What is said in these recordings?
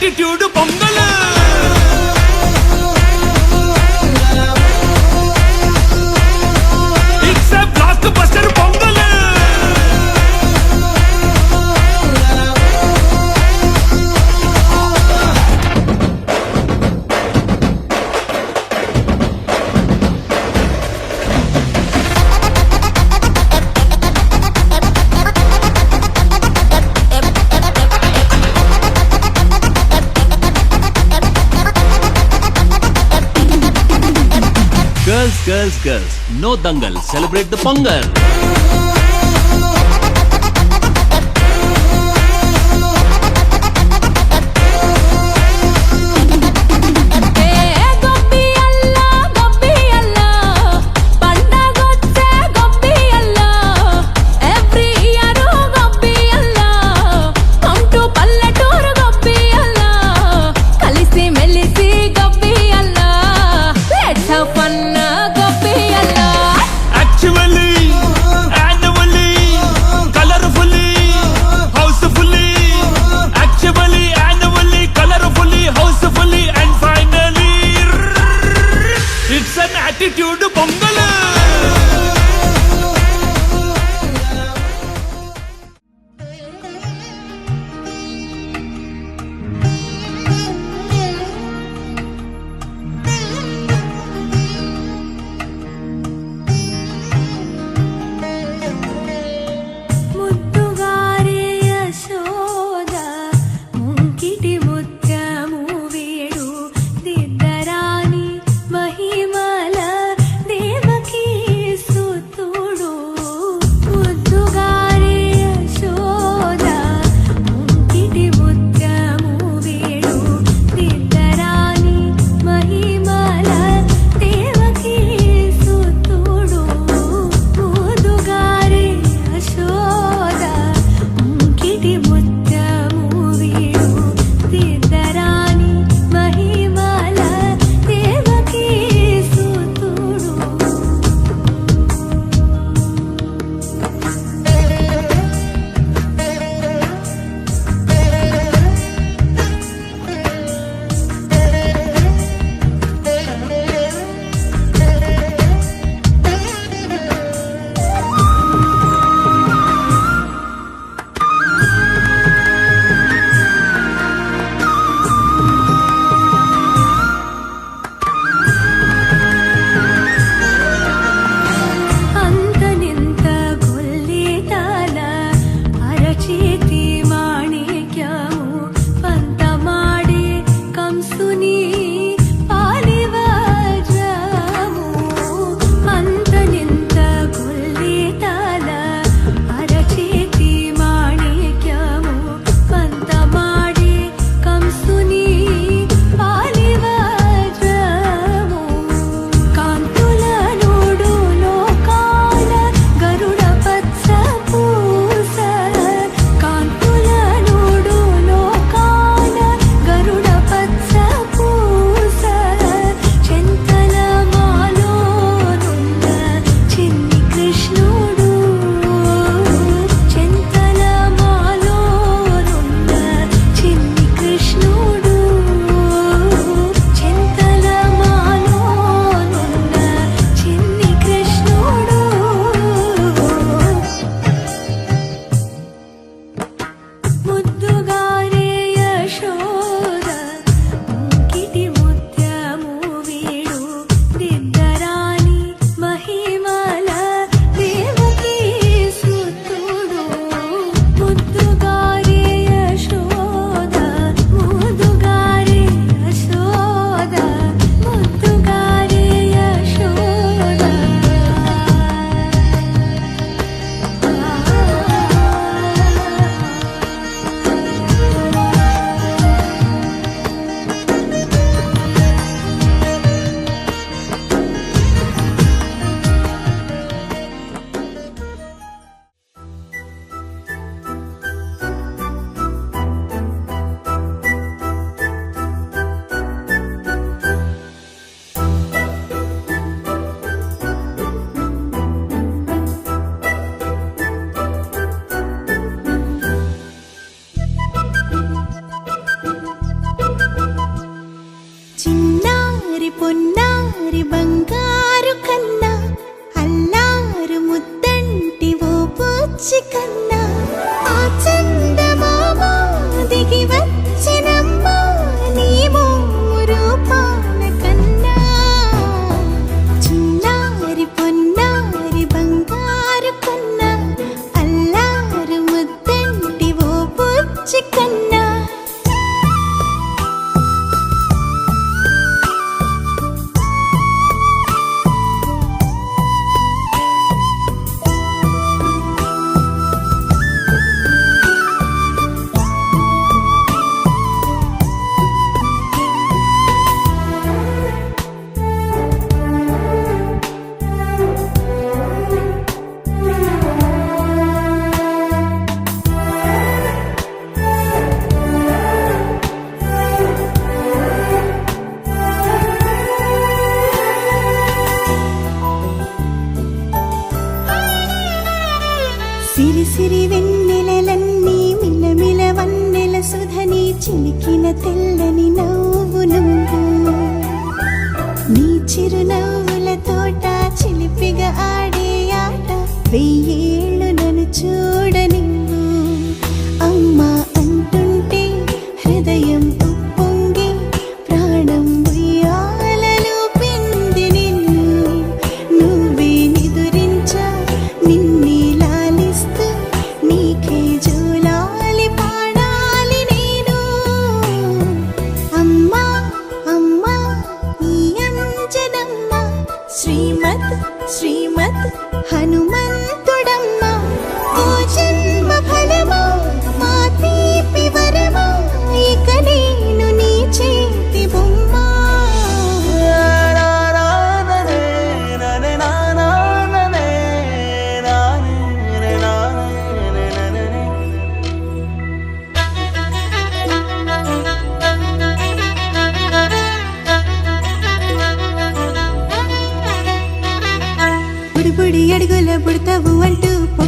Attitude pongal it's a block buster pongal Girls, girls, girls, no dangal, celebrate the Pongal.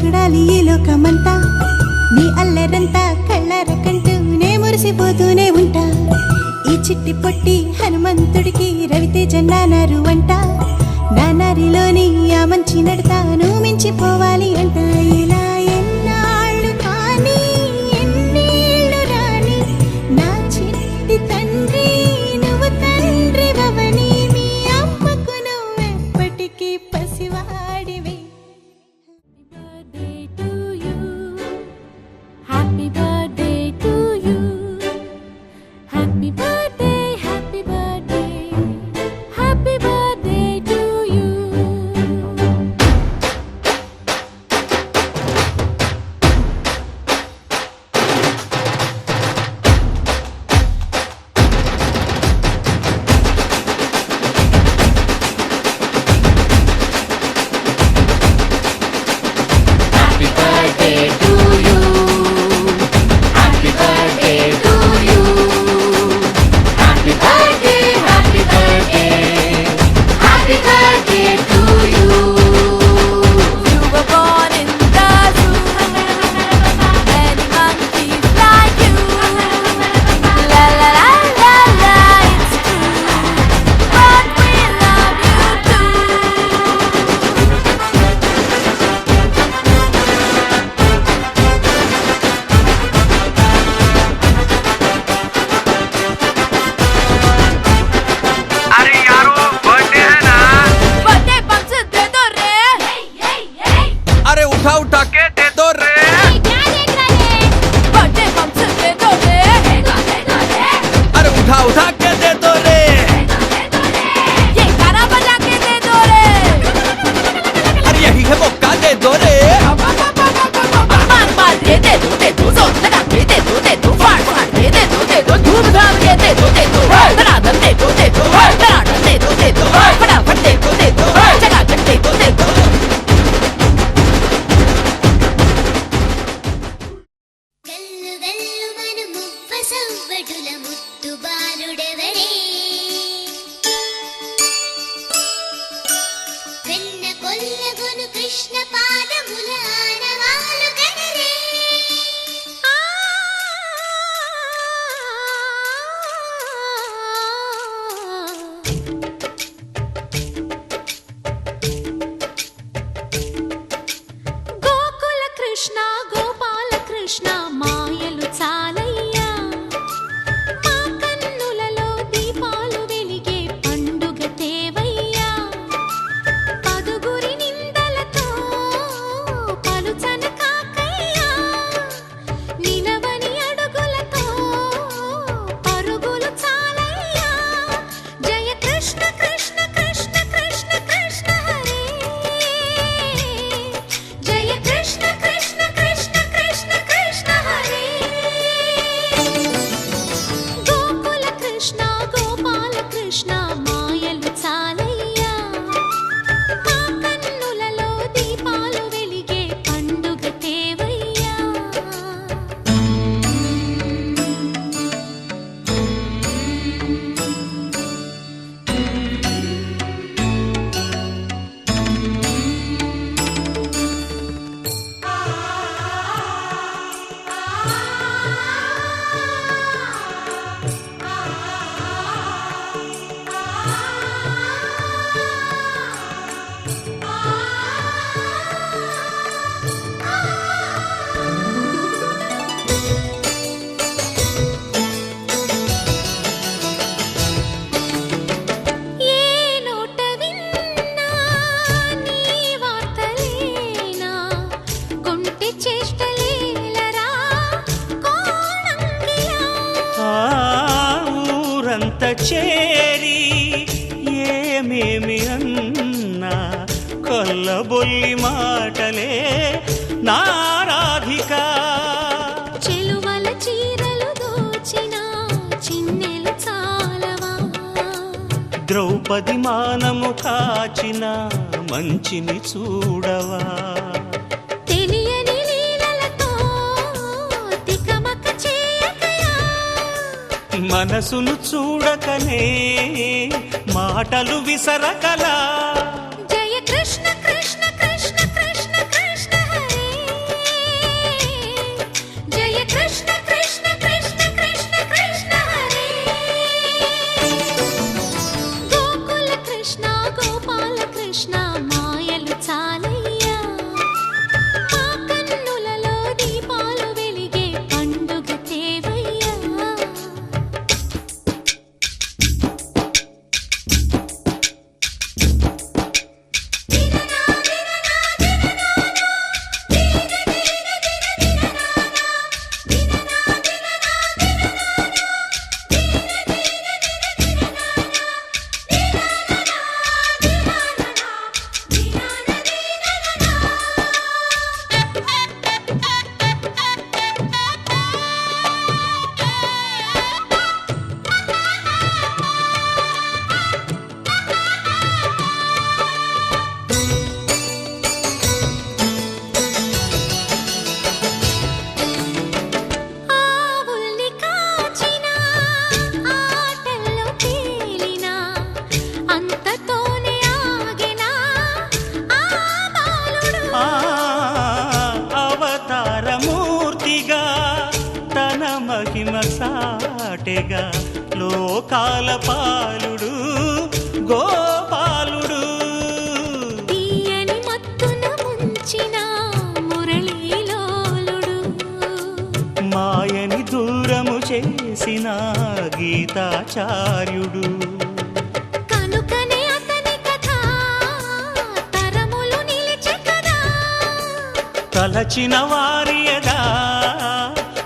పొగడాలి ఈ లోకమంతా, నీ అల్లరంతా కళ్ళారకంటూ నే మురిసిపోతూనే ఉంటా. ఈ చిట్టి పొట్టి హనుమంతుడికి రవితేజ నానారు అంట, నానారిలోని ఆ మంచి నడతాను మించిపోవాలి అంట. ఇలా ఎన్నాళ్ళు కానీ ఎన్నేళ్ళు రాని నా చిట్టి తండ్రి, నువ్వు తండ్రి భవని, మీ అమ్మకు నువ్వెప్పటికీ పసివాడివి. Happy birthday to you. Happy birthday, happy birthday. Happy birthday to you. Happy birthday to you. Happy birthday to you. Happy birthday, happy birthday. Happy birthday to you. You were born in the zoo. Many monkeys like you. La la la la la, it's true. But we love you too. अरे यारो birthday है ना। Birthday bumps दे दो रे. अरे उठा उठा के दे दो रे। बर्थडे बम्स दे दो रे. अरे उठा उठा के दे दो रे। ये गाना बजा के दे दो रे. अरे यही है मौका, दे दो रे। मार मार के दे दो जोर लगा के दे दो फाड़ फाड़ के दे दो धूमधाम के दे दो धड़ाधड़ दे दो धड़ाधड़ दे दो फटाफट दे दो चकाचक दे दो గల్లు గల్లు మను మువ్వ సవ్వడుల ముద్దు బాలుడెవరే, వెన్న కొల్లగొను కృష్ణ పాదముల ఆనవాలు గనరే. గోకుల కృష్ణ గోపాల కృష్ణ మాయలు చాలయ్యా, మా కన్నులలో దీపాలు వెలిగే పండుగ తేవయ్యా. పదుగురి నిందలతో పలుచన కాకయ్యా, నిలవని అడుగులతో పరుగులు చాలయ్యా. జయ కృష్ణ కృష్ణ కృష్ణ కృష్ణ కృష్ణ హరే, జయ కృష్ణ కృష్ణ కృష్ణ కృష్ణ కృష్ణ హరే. గోకుల కృష్ణ గోపాల కృష్ణ మాయలు చాలయ్యా, మా కన్నులలో దీపాలు వెలిగే పండుగ తేవయ్యా. ఏ నోట విన్నా నీ వార్తలేనా, కొంటె చేష్టలేలరా కోణంగిలా. ఆ ఊరంత చేరి ఏమేమి అన్నా కొల్లబొల్లి మాటలే నారాధిక. చెలువల చీరలు దోచిన చిన్నెలు చాలవా, ద్రౌపది మానము కాచిన మంచిని చూడవా. తెలియని లీలలతో తికమక చేయకయా. మనసును చూడకనే మాటలు విసరకలా. జయ కృష్ణ కృష్ణ కృష్ణ కృష్ణ కృష్ణ హరే, మహిమ సాటెగా లోకాల పాలుడు గోపాలుడు. తీయని మత్తున ముంచిన మురళీలోలుడు, మాయని దూరము చేసిన గీతాచార్యుడు. కనుకనే అతని కథ తరములు నిలిచె కదా, తలచిన వారియదా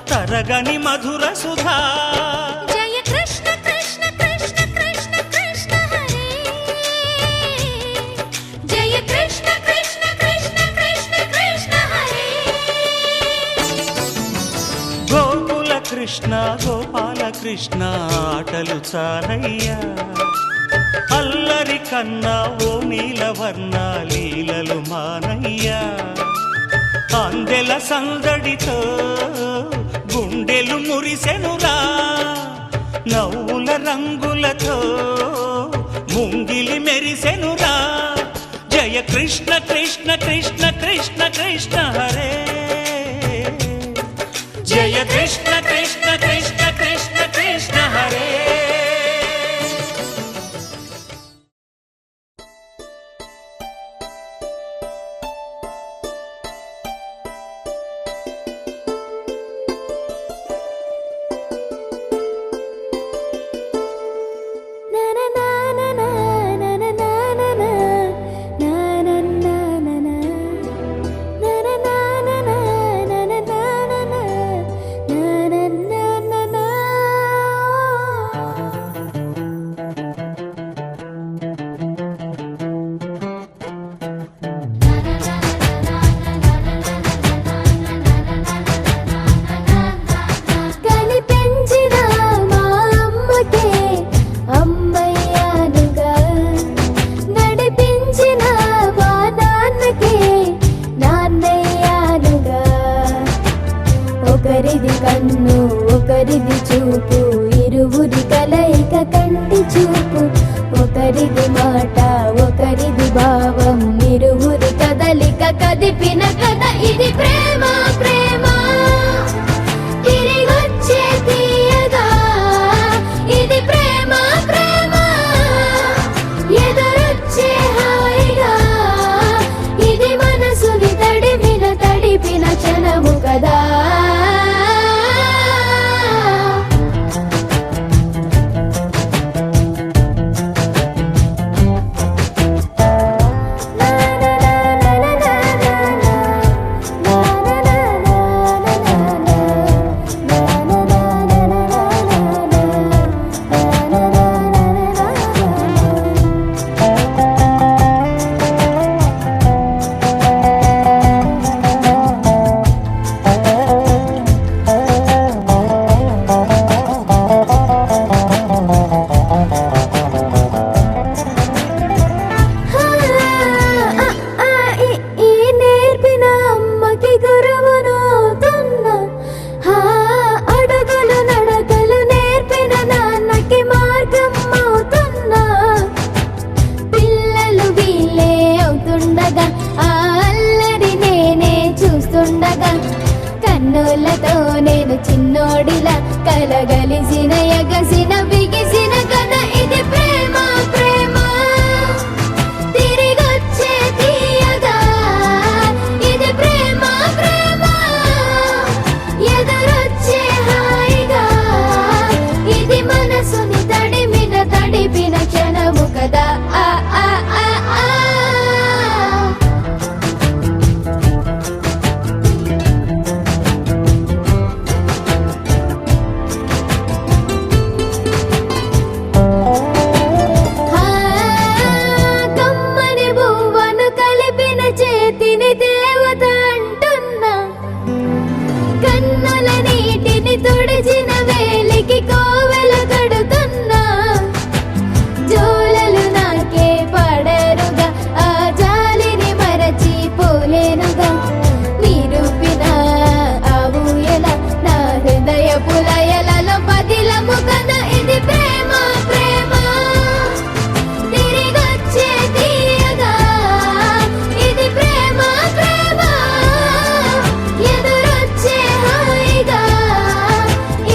తరగని మధుర సుధా. జయ కృష్ణ కృష్ణ కృష్ణ కృష్ణ కృష్ణ హరే, జయ కృష్ణ కృష్ణ కృష్ణ కృష్ణ కృష్ణ హరే. గోకుల కృష్ణ గోపాల కృష్ణ ఆటలు చాలయ్యా, అల్లరి కన్నా ఓ నీలవర్ణ లీలలు మానయ్యా. అందెల సందడితో గుండెలు మురిసెనురా, నవ్వుల రంగులతో ముంగిలి మెరిసెనురా. జయ కృష్ణ కృష్ణ కృష్ణ కృష్ణ కృష్ణ హరే, జయ కృష్ణ కృష్ణ కృష్ణ కృష్ణ కృష్ణ హరే. కనిపించిన మా అమ్మకే అమ్మయ్యానుగా, నడిపించిన మా నాన్నకే నాన్నయ్యానుగా. ఒకరిది కన్ను ఒకరిది చూపు, ఇరువురి కలయిక కంటి చూపు. ఒకరిది మాట ఒకరిది భావం, ఇరువురి కదలిక కదిపిన కథ ఇది ప్రేమ. ప్రేమ తిరిగొచ్చే తీయగా, ఇది ప్రేమ. ప్రేమ ఎదురొచ్చే హాయిగా, ఇది మనసుని తడిపిన క్షణము కదా. కన్నులతో నేను చిన్నోడిలా కలగలిసిన ఎగసిన బిగిసిన కథ ఇది ప్రేమ. ప్రేమ తిరిగొచ్చే తీయగా, ఇది ప్రేమ. ప్రేమ ఎదురొచ్చే హాయిగా, ఇది మనసుని తడిపిన క్షణము కదా. ఆ ఆ ఆ ఆ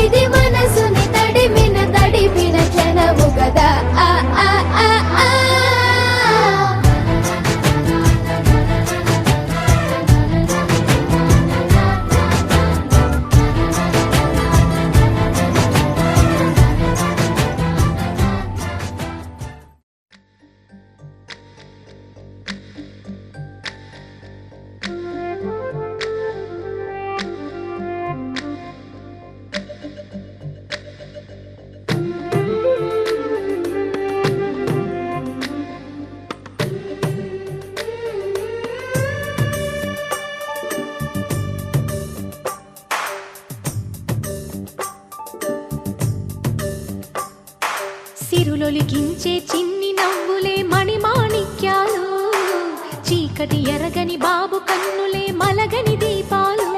ఇది సిరులొలికించే చిన్ని నవ్వులే మణిమాణిక్యాలు, చీకటి ఎరగని బాబు కన్నులే మలగని దీపాలు,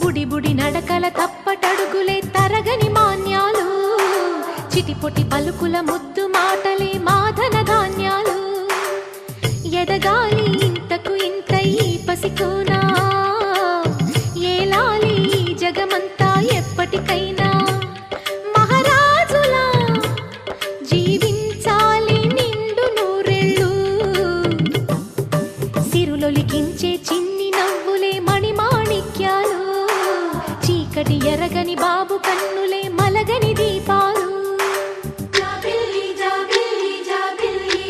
బుడి బుడి నడకల తప్పటడుగులే తరగని మాన్యాలు, చిటిపొటి పలుకుల ముద్దు మాటలే మాధన ధాన్యాలు, ఎదగాలి ఇంతకు ఇంత ఈ పసికోనా, ఏలాలి జగమంతా ఎప్పటికైనా, మహారాజులా జీవించాలి నిండు నూరెళ్ళు. సిరులొలికించే చిన్ని నవ్వులే మణిమాణిక్యాలు, చీకటి ఎరగని బాబు కన్నులే మలగని దీపాలు. జాబిల్లి జాబిల్లి జాబిల్లి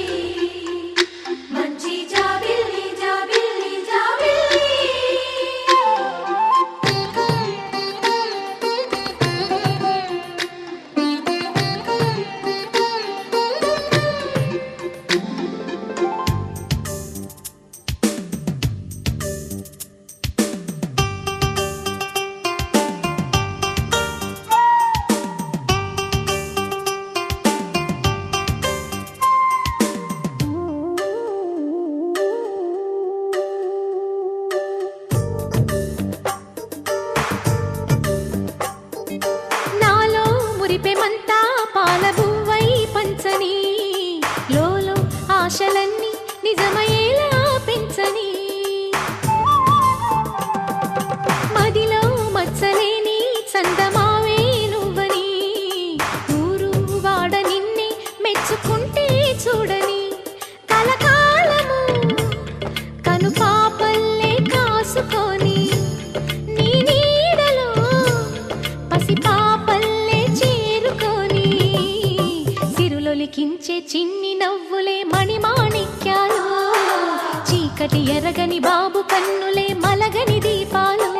మంచి జాబిల్లి జాబిల్లి జాబిల్లి నాలో మురిపెమంతా పాలబువ్వై పంచని, లోలో ఆశలన్నీ నిజమయ్యేలా పెంచని, మదిలో మచ్చలేని చందమావే నువ్వని, ఊరు వాడ నిన్నే మెచ్చుకుంటే చూడని, కలకాలము కను పాపల్లే కాసుకొని, నీ నీడలో పసిపాపల్లే చేరుకొని, సిరులొలికించే చిన్ని నవ్వులే మణిమాణిక్యాలు, చీకటి ఎరగని బాబు కన్నులే మలగని దీపాలు,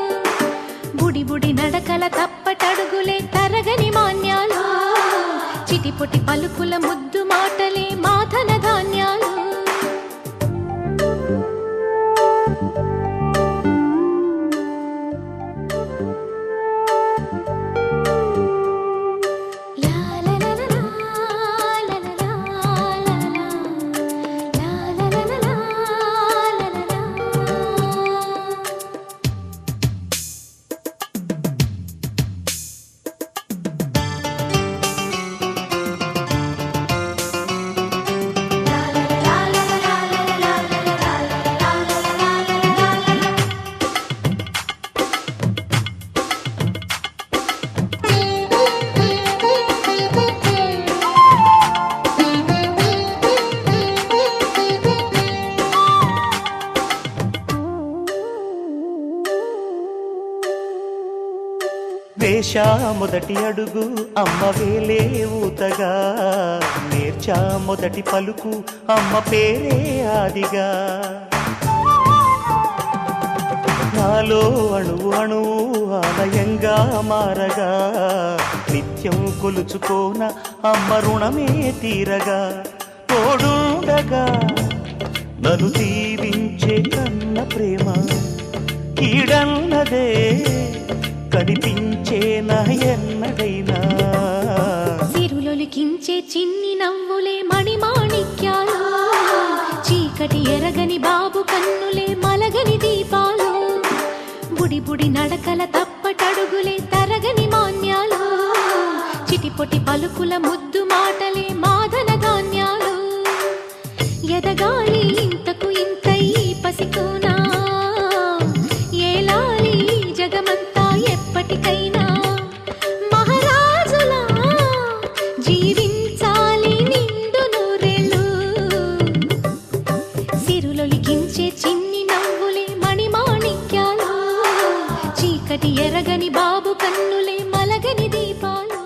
బుడి బుడి నడకల తప్పటడుగులే తరగని మాన్యాలు, చిటిపొటి పలుకుల ముద్దు మాటలే మాధన ధాన్యాలు. లా లా లా లా లా లా లా లా లా లా లా లా లా. వేశా మొదటి అడుగు అమ్మ వేలే ఊతగా, నేర్చా మొదటి పలుకు అమ్మ పేరే ఆదిగా, నాలో అణువు అణువు ఆలయంగా మారగా, నిత్యం కొలుచుకోన అమ్మ రుణమే తీరగా, తోడుండగా నన్ను దీవించే కన్న ప్రేమ ఈడన్నదే కనిపించేనా ఎన్నడైనా. సిరులొలికించే చిన్ని నవ్వులే మణిమాణిక్యాలు, చీకటి ఎరగని బాబు కన్నులే మలగని దీపాలు, బుడి బుడి నడకల తప్పటడుగులే తరగని మాన్యాలు, చిటిపొటి పలుకుల ముద్దు మాటలే మాధన ధాన్యాలు, ఎదగాలి ఇంతకు ఇంత ఈ పసికోనా, ఏలాలి జగమంతా ఎప్పటికైనా, మహారాజులా జీవించాలి నిండు నూరెళ్ళు. సిరులొలికించే చిన్ని నవ్వులే మణిమాణిక్యాలు, చీకటి ఎరగని బాబు కన్నులే మలగని దీపాలు.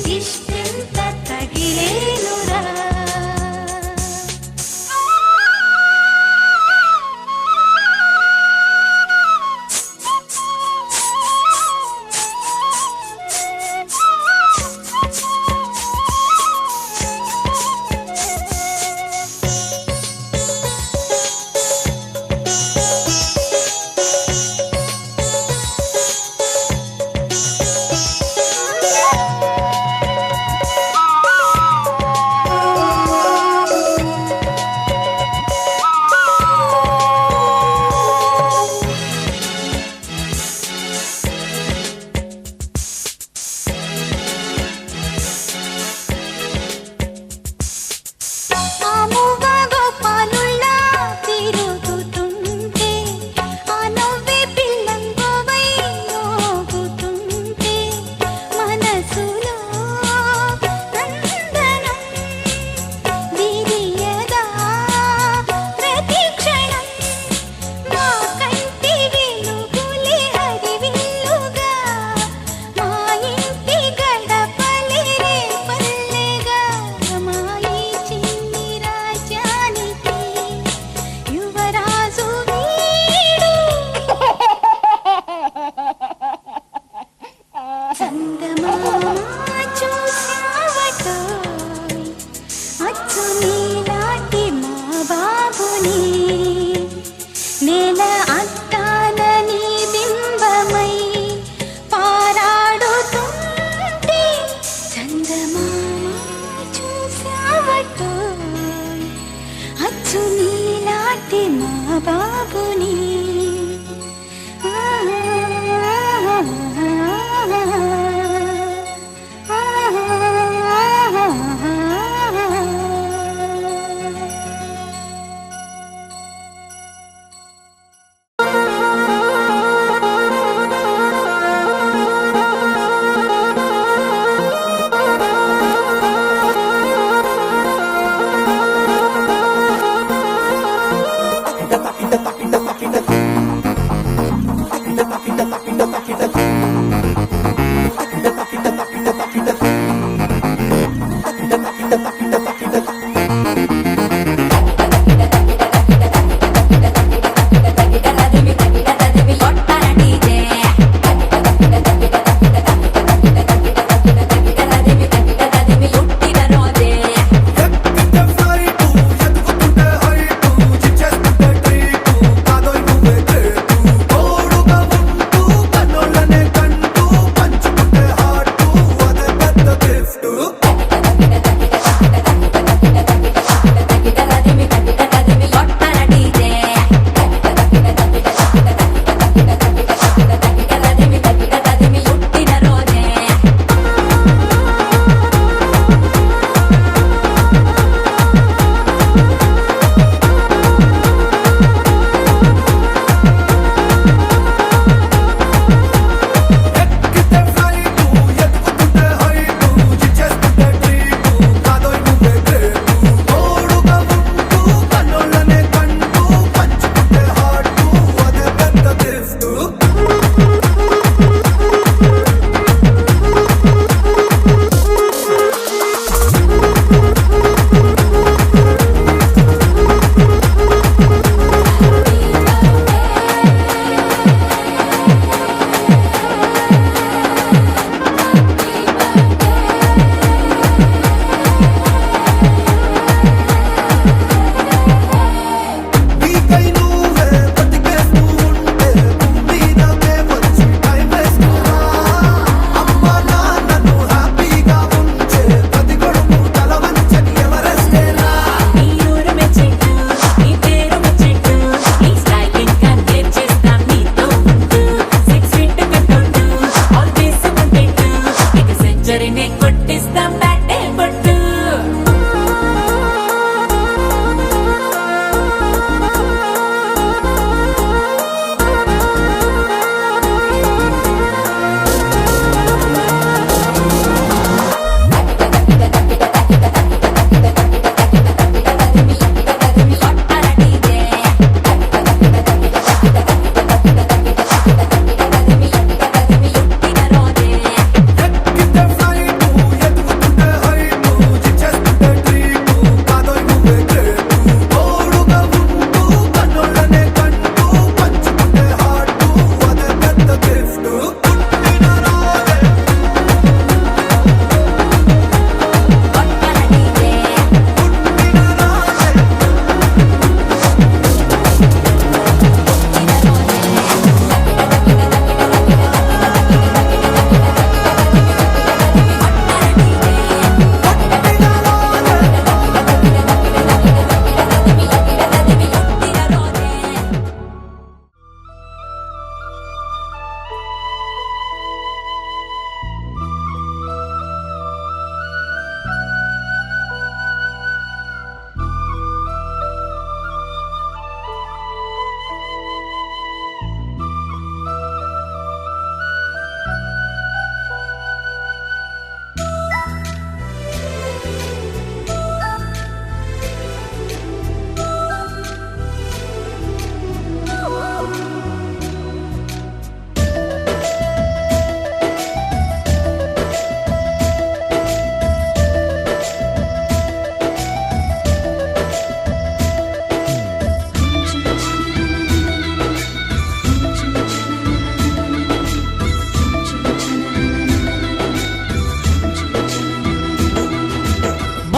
దిష్టంత తగిలేనురా ఆముగా గోపాలుల్లా తిరుగుతుంటే ఆ నవ్వే పిల్లంగోవై మోగుతుంటే మనసులో నందనం విరియదా ప్రతి క్షణం మా కంటి వెలుగులే హరివిల్లుగా మా ఇంటి గడపలే రేపల్లెగా మా ఈ చిన్ని రాజ్యానికి యువరాజు వీడు చందమామ చూశావటోయ్ అచ్చు నీలాంటి మా బాబుని నేల అద్దాన నీ బింబమై పారాడుతుంటే చందమామ చూశావటోయ్ అచ్చు నీలాంటి మా బాబుని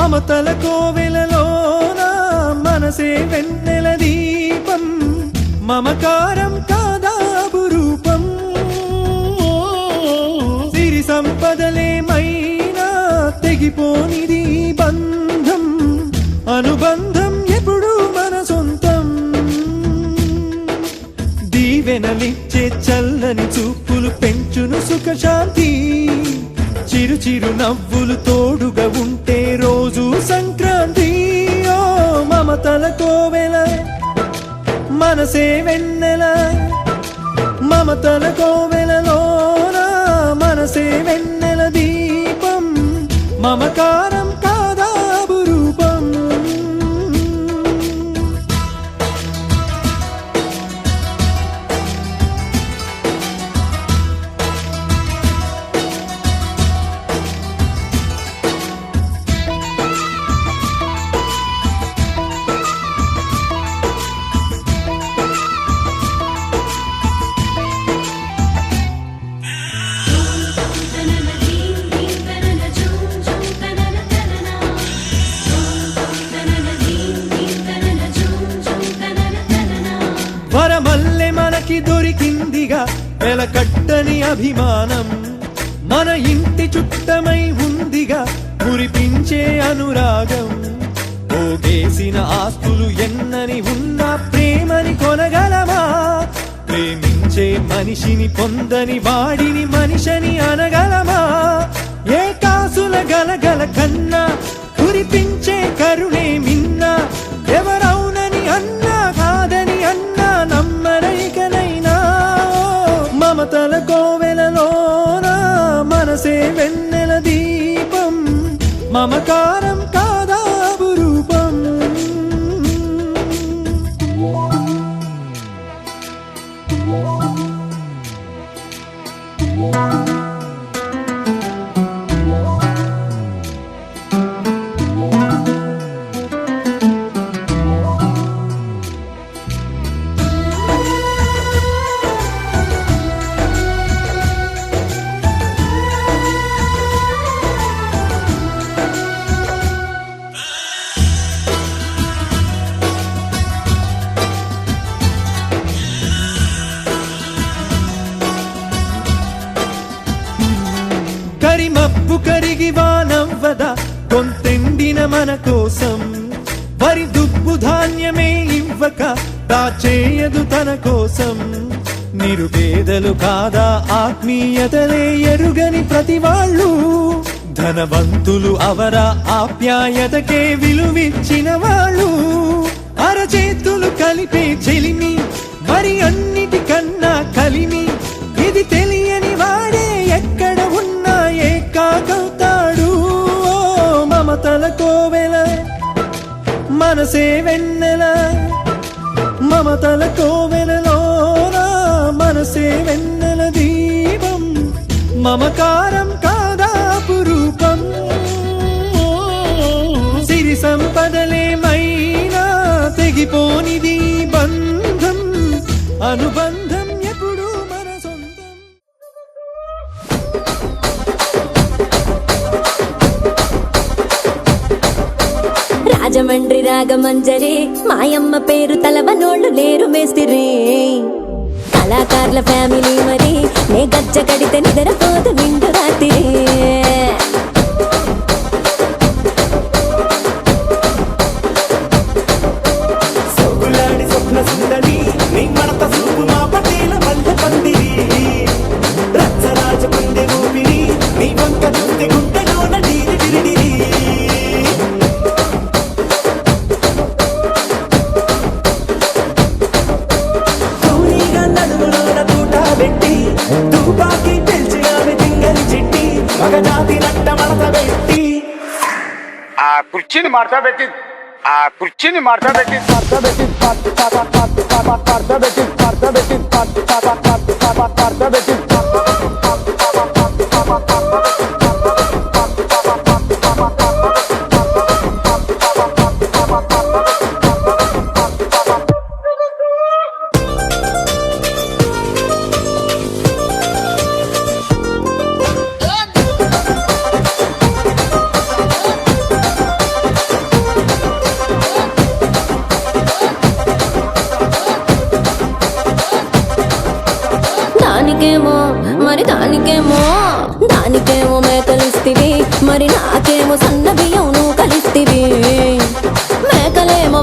మమతల కోవెలలోన మనసే వెన్నెల దీపం మమకారం కాదా అపురూపం సిరి సంపదలేమైనా తెగిపోనిది బంధం అనుబంధం ఎప్పుడు మన సొంతం దీవెనలిచ్చే చల్లని చూపులు పెంచును సుఖశాంతి చిరు చిరు నవ్వులు తోడుగా ఉంటే రోజు సంక్రాంతి ఓ మమతల కోవెల మనసే వెన్నెల మమతల కోవెలలోన మనసే వెన్నెల దీపం మమకారం కాదా అపురూపం వరమల్లె మనకి దొరికిందిగా వెలకట్టని అభిమానం మన ఇంటి చుట్టమై ఉందిగా కురిపించే అనురాగం పోగేసిన ఆస్తులు ఎన్నని ఉన్నా ప్రేమని కొనగలమా ప్రేమించే మనిషిని పొందని వాడిని మనిషిని అనగలమా ఏ కాసుల గలగల కన్నా కురిపించే కరుణే మిన్నా ఎవరవునని అన్నా కాదని అన్నా నమ్మరైకనైనా మమతల కోవెలలోన మనసే వెన్నెల దీపం మమకారం కాదా అపురూపం కరిమప్పు కరిగి వానవ్వదా కొంతెండిన మన కోసం వరి దుబ్బు ధాన్యమే ఇవ్వక దాచేయదు తన కోసం నిరుపేదలు కాదా ఆత్మీయతలే ఎరుగని ప్రతి వాళ్ళు ధనవంతులు అవరా ఆప్యాయతకే విలువిచ్చిన వాళ్ళు అరచేతులు కలిపే చెలిమి మరి అన్నిటికన్నా కలిమి ఇది తెలియని వాడే ఎక్కడ ఉన్నా ఏకాకవుతాడు ఓ మమతల కోవెల మనసే వెన్నెల మమతల కోవెలలోన మనసే వెన్నెల దీపం మమకారం కాదా అపురూపం సిరి సంపదలేమైనా తెగిపోనిది బంధం అనుబంధం ఎప్పుడు మన సొంతం రాజమండ్రి రాగమంజరి మాయమ్మ పేరు తలవనోళ్ళు లేరు మేస్తిరి కళాకారుల ఫ్యామిలీ మరి నే గజ్జ కడితే నిద్రపోదు నిండు రాత్రి సొగులాడి స్వప్న సుందరి నీ మడత సూపు మా పటేల మల్లె పందిరి రచ్చరాజ పందె ఊపిరి నీ వంక చూస్తే గుంటలోన డీరి డిరిడిరి తూనీగా నడుములోన తూట పెట్టి తుపాకి పెంచి ఆమె తింగరి చిట్టి మగజాతి నట్ట మడత పెట్టి ఆ కుర్చీని మార్చబెట్టి ఆ కుర్చీని మార్చబెట్టి దానికేమో దానికేమో మేకలిస్తివి మరి నాకేమో సన్న బియ్యం నువ్వు కలిస్తివి మేకలేమో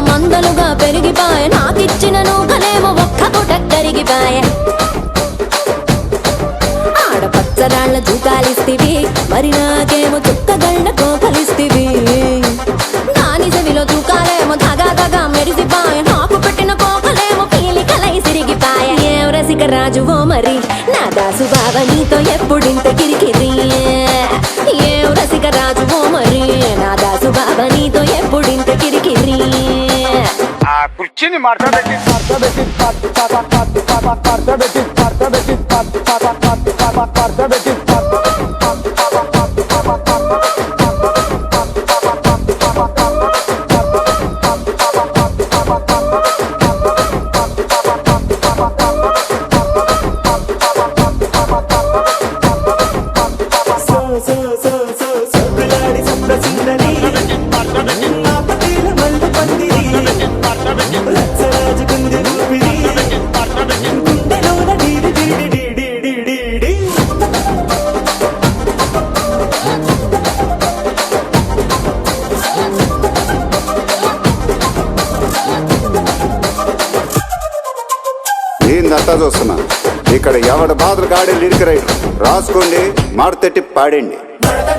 మందలుగా పెరిగిపాయే నాకిచ్చిన నూకలేమో ఒక్క పూట కరిగిపాయే ఆడపచ్చరాళ్ళ జూకాలిస్తివి మరి నాకేమో చుక్కగళ్ళ కోకలిస్తివి దాని చెవిలో తూకాలేమో దగా మెరిసిపాయ నాకు పెట్టిన కోకలేమో పీలికలై సిరిగిపాయ ఏం రసిక రాజువో మరి నా దాసు బావ నీతో ఎప్పుడింత కిరికిరి ఏం రసిక రాజువో మరి నా దాసు బావ నీతో ఎప్పుడింత కిరికిరి ఆ కుర్చీని మార్చబెట్టి సొగ్గులాడి సప్న సుందరి నా పటేల మల్లె పందిరి రచ్చరాజు కుంది ఊపిరి గుండెలోన డీడి డీడి డీడి డీడి డీ. ఏందంతా చూస్తున్నా ఇక్కడ ఎవడ బాధలు కాడే లిరిక్ రైటర్ రాసుకోండి మాడతెట్టి పాడండి. మడత